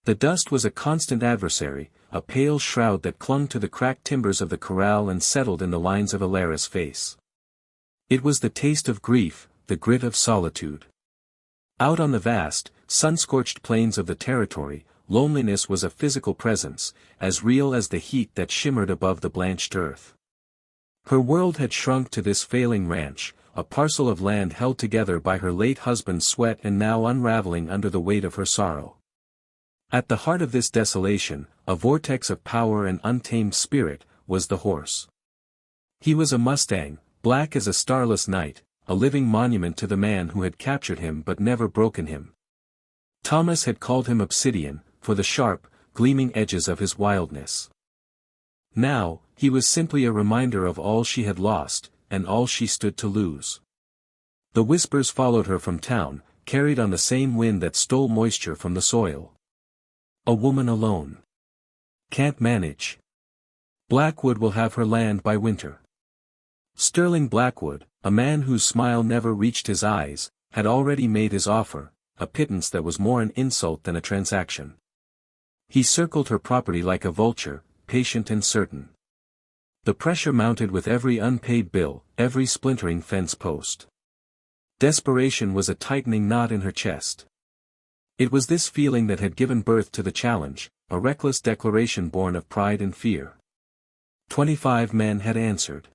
The dust was a constant adversary, a pale shroud that clung to the cracked timbers of the corral and settled in the lines of Ilara's face. It was the taste of grief, the grit of solitude. Out on the vast, sun-scorched plains of the territory, loneliness was a physical presence, as real as the heat that shimmered above the blanched earth. Her world had shrunk to this failing ranch, a parcel of land held together by her late husband's sweat and now unraveling under the weight of her sorrow. At the heart of this desolation, a vortex of power and untamed spirit, was the horse. He was a Mustang, black as a starless night, a living monument to the man who had captured him but never broken him. Thomas had called him Obsidian, for the sharp, gleaming edges of his wildness. Now, he was simply a reminder of all she had lost, and all she stood to lose. The whispers followed her from town, carried on the same wind that stole moisture from the soil. A woman alone. Can't manage. Blackwood will have her land by winter. Sterling Blackwood, a man whose smile never reached his eyes, had already made his offer, a pittance that was more an insult than a transaction. He circled her property like a vulture, patient and certain. The pressure mounted with every unpaid bill, every splintering fence post. Desperation was a tightening knot in her chest. It was this feeling that had given birth to the challenge, a reckless declaration born of pride and fear. 25 men had answered.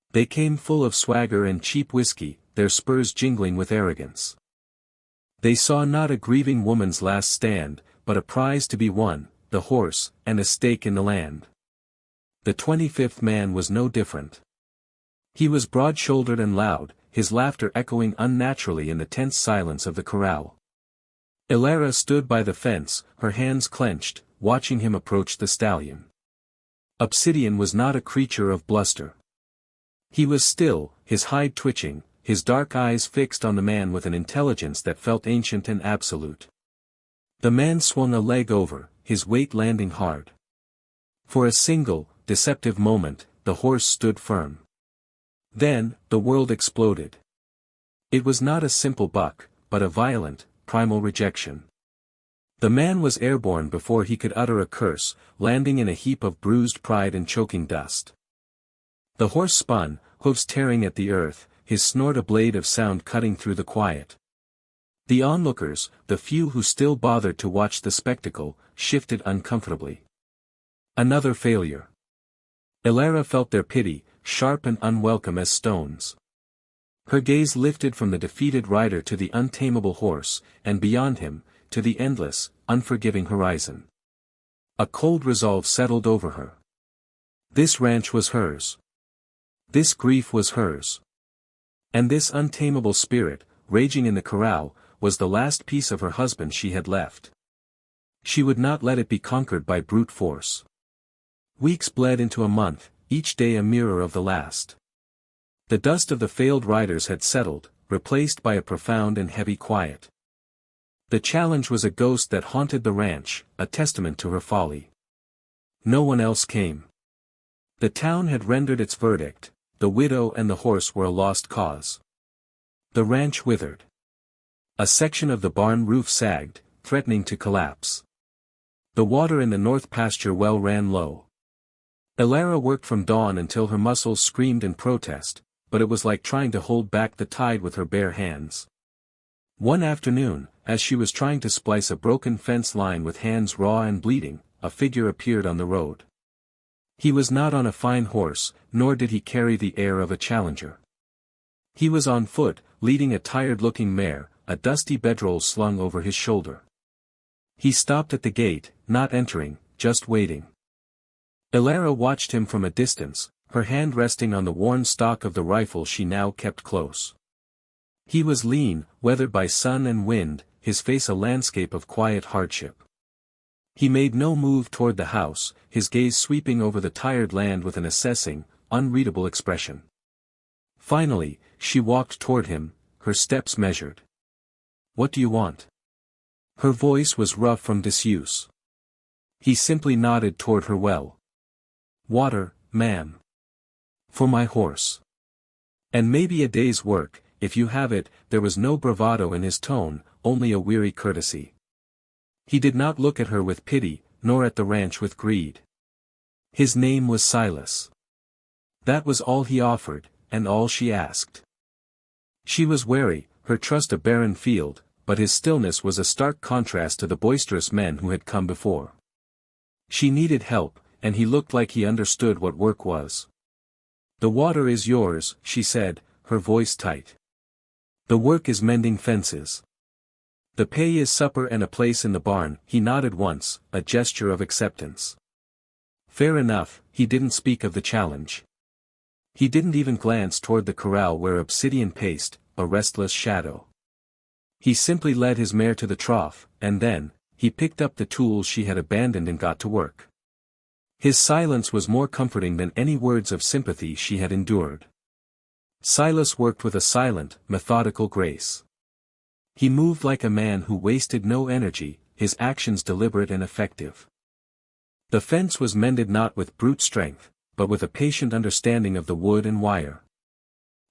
They came full of swagger and cheap whiskey, their spurs jingling with arrogance. They saw not a grieving woman's last stand, but a prize to be won, the horse, and a stake in the land. The 25th man was no different. He was broad-shouldered and loud, his laughter echoing unnaturally in the tense silence of the corral. Ilara stood by the fence, her hands clenched, watching him approach the stallion. Obsidian was not a creature of bluster. He was still, his hide twitching, his dark eyes fixed on the man with an intelligence that felt ancient and absolute. The man swung a leg over, his weight landing hard. For a single, deceptive moment, the horse stood firm. Then, the world exploded. It was not a simple buck, but a violent, primal rejection. The man was airborne before he could utter a curse, landing in a heap of bruised pride and choking dust. The horse spun, hoofs tearing at the earth, his snort a blade of sound cutting through the quiet. The onlookers, the few who still bothered to watch the spectacle, shifted uncomfortably. Another failure. Ilara felt their pity, sharp and unwelcome as stones. Her gaze lifted from the defeated rider to the untamable horse, and beyond him, to the endless, unforgiving horizon. A cold resolve settled over her. This ranch was hers. This grief was hers. And this untamable spirit, raging in the corral, was the last piece of her husband she had left. She would not let it be conquered by brute force. Weeks bled into a month, each day a mirror of the last. The dust of the failed riders had settled, replaced by a profound and heavy quiet. The challenge was a ghost that haunted the ranch, a testament to her folly. No one else came. The town had rendered its verdict, the widow and the horse were a lost cause. The ranch withered. A section of the barn roof sagged, threatening to collapse. The water in the north pasture well ran low. Ilara worked from dawn until her muscles screamed in protest, but it was like trying to hold back the tide with her bare hands. One afternoon, as she was trying to splice a broken fence line with hands raw and bleeding, a figure appeared on the road. He was not on a fine horse, nor did he carry the air of a challenger. He was on foot, leading a tired-looking mare, a dusty bedroll slung over his shoulder. He stopped at the gate, not entering, just waiting. Ilara watched him from a distance, her hand resting on the worn stock of the rifle she now kept close. He was lean, weathered by sun and wind, his face a landscape of quiet hardship. He made no move toward the house, his gaze sweeping over the tired land with an assessing, unreadable expression. Finally, she walked toward him, her steps measured. "What do you want?" Her voice was rough from disuse. He simply nodded toward her well. "Water, ma'am. For my horse. And maybe a day's work, if you have it." There was no bravado in his tone, only a weary courtesy. He did not look at her with pity, nor at the ranch with greed. His name was Silas. That was all he offered, and all she asked. She was wary, her trust a barren field, but his stillness was a stark contrast to the boisterous men who had come before. She needed help, and he looked like he understood what work was. "The water is yours," she said, her voice tight. "The work is mending fences. The pay is supper and a place in the barn." He nodded once, a gesture of acceptance. Fair enough, he didn't speak of the challenge. He didn't even glance toward the corral where Obsidian paced, a restless shadow. He simply led his mare to the trough, and then, he picked up the tools she had abandoned and got to work. His silence was more comforting than any words of sympathy she had endured. Silas worked with a silent, methodical grace. He moved like a man who wasted no energy, his actions deliberate and effective. The fence was mended not with brute strength, but with a patient understanding of the wood and wire.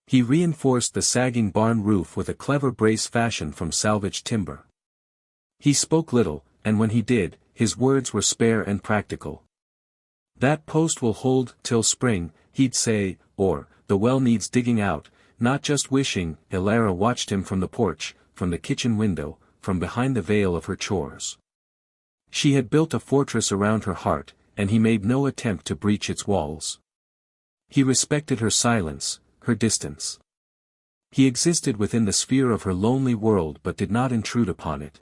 He reinforced the sagging barn roof with a clever brace fashioned from salvaged timber. He spoke little, and when he did, his words were spare and practical. "That post will hold till spring," he'd say, or, "the well needs digging out," not just wishing. Elara watched him from the porch, from the kitchen window, from behind the veil of her chores. She had built a fortress around her heart, and he made no attempt to breach its walls. He respected her silence, her distance. He existed within the sphere of her lonely world but did not intrude upon it.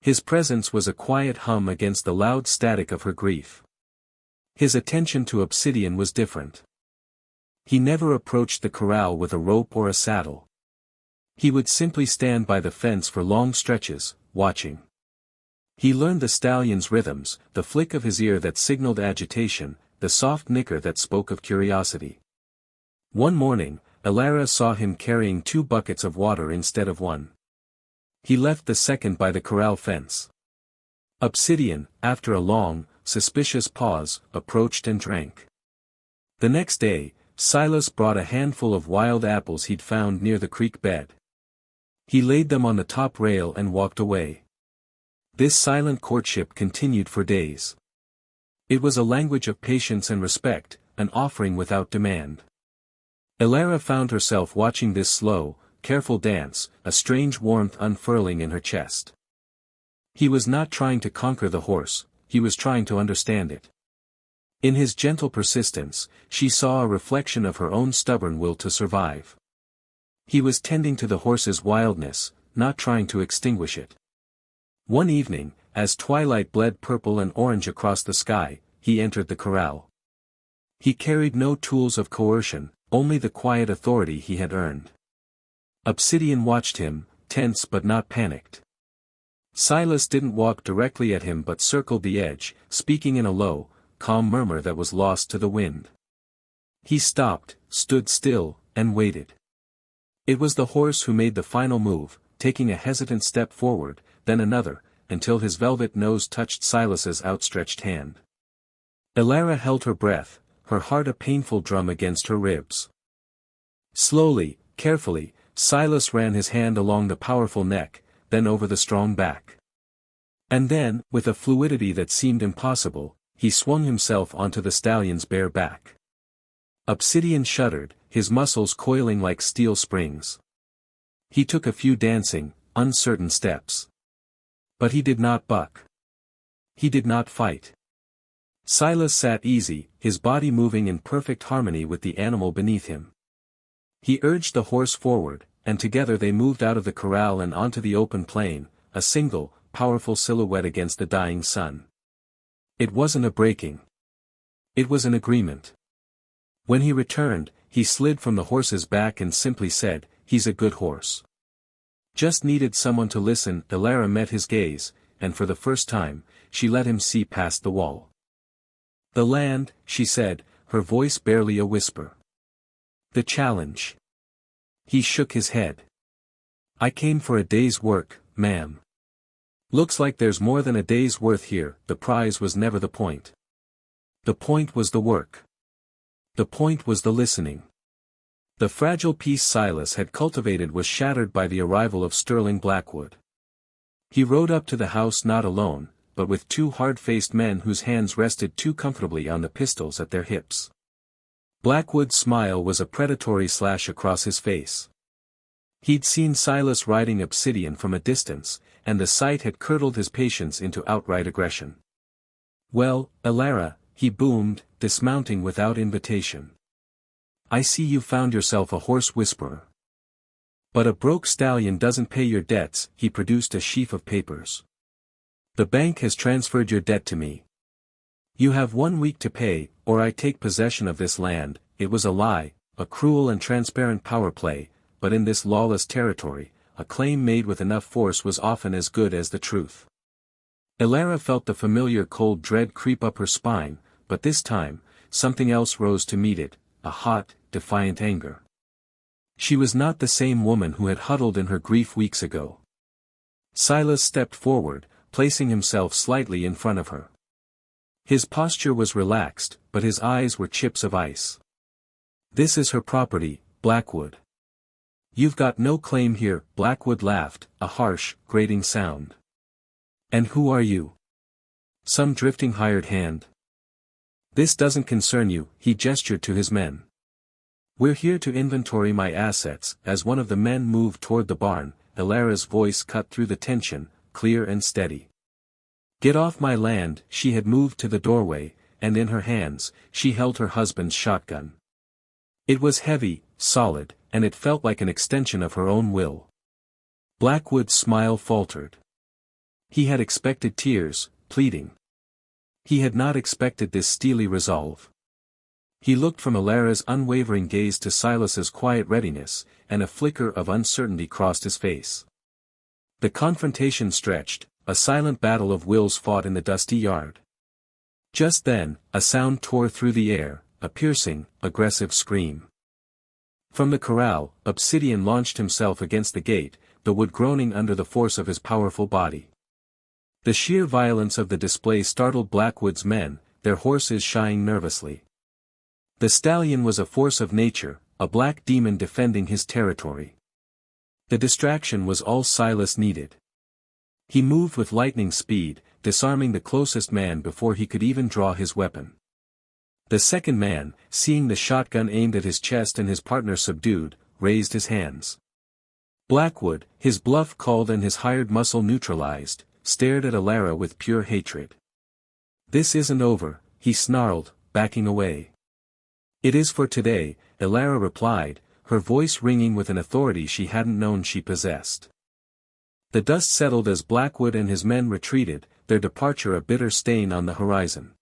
His presence was a quiet hum against the loud static of her grief. His attention to Obsidian was different. He never approached the corral with a rope or a saddle. He would simply stand by the fence for long stretches, watching. He learned the stallion's rhythms, the flick of his ear that signaled agitation, the soft nicker that spoke of curiosity. One morning, Elara saw him carrying 2 buckets of water instead of 1. He left the second by the corral fence. Obsidian, after a long, suspicious pause, approached and drank. The next day, Silas brought a handful of wild apples he'd found near the creek bed. He laid them on the top rail and walked away. This silent courtship continued for days. It was a language of patience and respect, an offering without demand. Elara found herself watching this slow, careful dance, a strange warmth unfurling in her chest. He was not trying to conquer the horse, he was trying to understand it. In his gentle persistence, she saw a reflection of her own stubborn will to survive. He was tending to the horse's wildness, not trying to extinguish it. One evening, as twilight bled purple and orange across the sky, he entered the corral. He carried no tools of coercion, only the quiet authority he had earned. Obsidian watched him, tense but not panicked. Silas didn't walk directly at him but circled the edge, speaking in a low, calm murmur that was lost to the wind. He stopped, stood still, and waited. It was the horse who made the final move, taking a hesitant step forward, then another, until his velvet nose touched Silas's outstretched hand. Elara held her breath, her heart a painful drum against her ribs. Slowly, carefully, Silas ran his hand along the powerful neck, then over the strong back. And then, with a fluidity that seemed impossible, he swung himself onto the stallion's bare back. Obsidian shuddered, his muscles coiling like steel springs. He took a few dancing, uncertain steps. But he did not buck. He did not fight. Silas sat easy, his body moving in perfect harmony with the animal beneath him. He urged the horse forward, and together they moved out of the corral and onto the open plain, a single, powerful silhouette against the dying sun. It wasn't a breaking. It was an agreement. When he returned, he slid from the horse's back and simply said, "He's a good horse." Just needed someone to listen. Elara met his gaze, and for the first time, she let him see past the wall. "The land," she said, her voice barely a whisper. "The challenge." He shook his head. "I came for a day's work, ma'am." "Looks like there's more than a day's worth here." The prize was never the point. The point was the work. The point was the listening. The fragile peace Silas had cultivated was shattered by the arrival of Sterling Blackwood. He rode up to the house not alone, but with two hard-faced men whose hands rested too comfortably on the pistols at their hips. Blackwood's smile was a predatory slash across his face. He'd seen Silas riding Obsidian from a distance, and the sight had curdled his patience into outright aggression. "Well, Elara," he boomed, dismounting without invitation. "I see you found yourself a horse whisperer. But a broke stallion doesn't pay your debts." He produced a sheaf of papers. "The bank has transferred your debt to me. You have 1 week to pay, or I take possession of this land." It was a lie, a cruel and transparent power play, but in this lawless territory, a claim made with enough force was often as good as the truth. Elara felt the familiar cold dread creep up her spine, but this time, something else rose to meet it, a hot, defiant anger. She was not the same woman who had huddled in her grief weeks ago. Silas stepped forward, placing himself slightly in front of her. His posture was relaxed, but his eyes were chips of ice. "This is her property, Blackwood. You've got no claim here." Blackwood laughed, a harsh, grating sound. "And who are you? Some drifting hired hand? This doesn't concern you." He gestured to his men. "We're here to inventory my assets." As one of the men moved toward the barn, Elara's voice cut through the tension, clear and steady. "Get off my land." She had moved to the doorway, and in her hands, she held her husband's shotgun. It was heavy, solid, and it felt like an extension of her own will. Blackwood's smile faltered. He had expected tears, pleading. He had not expected this steely resolve. He looked from Elara's unwavering gaze to Silas's quiet readiness, and a flicker of uncertainty crossed his face. The confrontation stretched, a silent battle of wills fought in the dusty yard. Just then, a sound tore through the air, a piercing, aggressive scream. From the corral, Obsidian launched himself against the gate, the wood groaning under the force of his powerful body. The sheer violence of the display startled Blackwood's men, their horses shying nervously. The stallion was a force of nature, a black demon defending his territory. The distraction was all Silas needed. He moved with lightning speed, disarming the closest man before he could even draw his weapon. The second man, seeing the shotgun aimed at his chest and his partner subdued, raised his hands. Blackwood, his bluff called and his hired muscle neutralized, stared at Elara with pure hatred. "This isn't over," he snarled, backing away. "It is for today," Elara replied, her voice ringing with an authority she hadn't known she possessed. The dust settled as Blackwood and his men retreated, their departure a bitter stain on the horizon.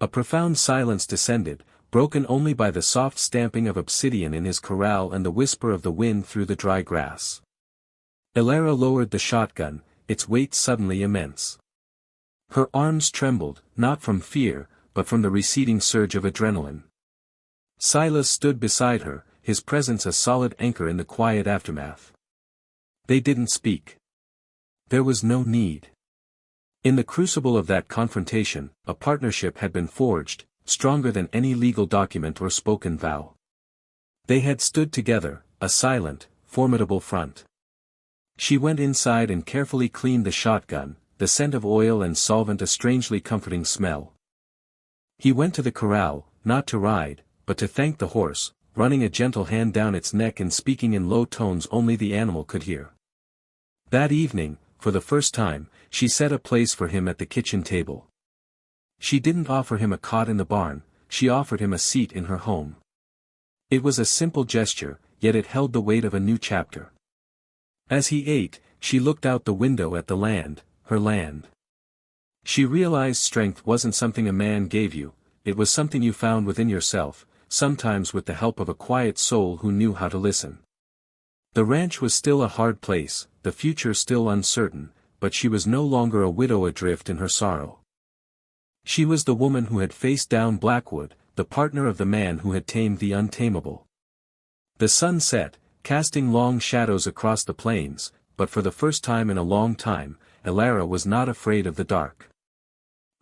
A profound silence descended, broken only by the soft stamping of Obsidian in his corral and the whisper of the wind through the dry grass. Elara lowered the shotgun, its weight suddenly immense. Her arms trembled, not from fear, but from the receding surge of adrenaline. Silas stood beside her, his presence a solid anchor in the quiet aftermath. They didn't speak. There was no need. In the crucible of that confrontation, a partnership had been forged, stronger than any legal document or spoken vow. They had stood together, a silent, formidable front. She went inside and carefully cleaned the shotgun, the scent of oil and solvent a strangely comforting smell. He went to the corral, not to ride, but to thank the horse, running a gentle hand down its neck and speaking in low tones only the animal could hear. That evening, for the first time, she set a place for him at the kitchen table. She didn't offer him a cot in the barn, she offered him a seat in her home. It was a simple gesture, yet it held the weight of a new chapter. As he ate, she looked out the window at the land, her land. She realized strength wasn't something a man gave you, it was something you found within yourself, sometimes with the help of a quiet soul who knew how to listen. The ranch was still a hard place, the future still uncertain, but she was no longer a widow adrift in her sorrow. She was the woman who had faced down Blackwood, the partner of the man who had tamed the untamable. The sun set, casting long shadows across the plains, but for the first time in a long time, Elara was not afraid of the dark.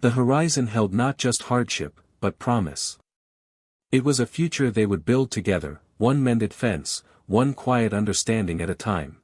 The horizon held not just hardship, but promise. It was a future they would build together, one mended fence, one quiet understanding at a time.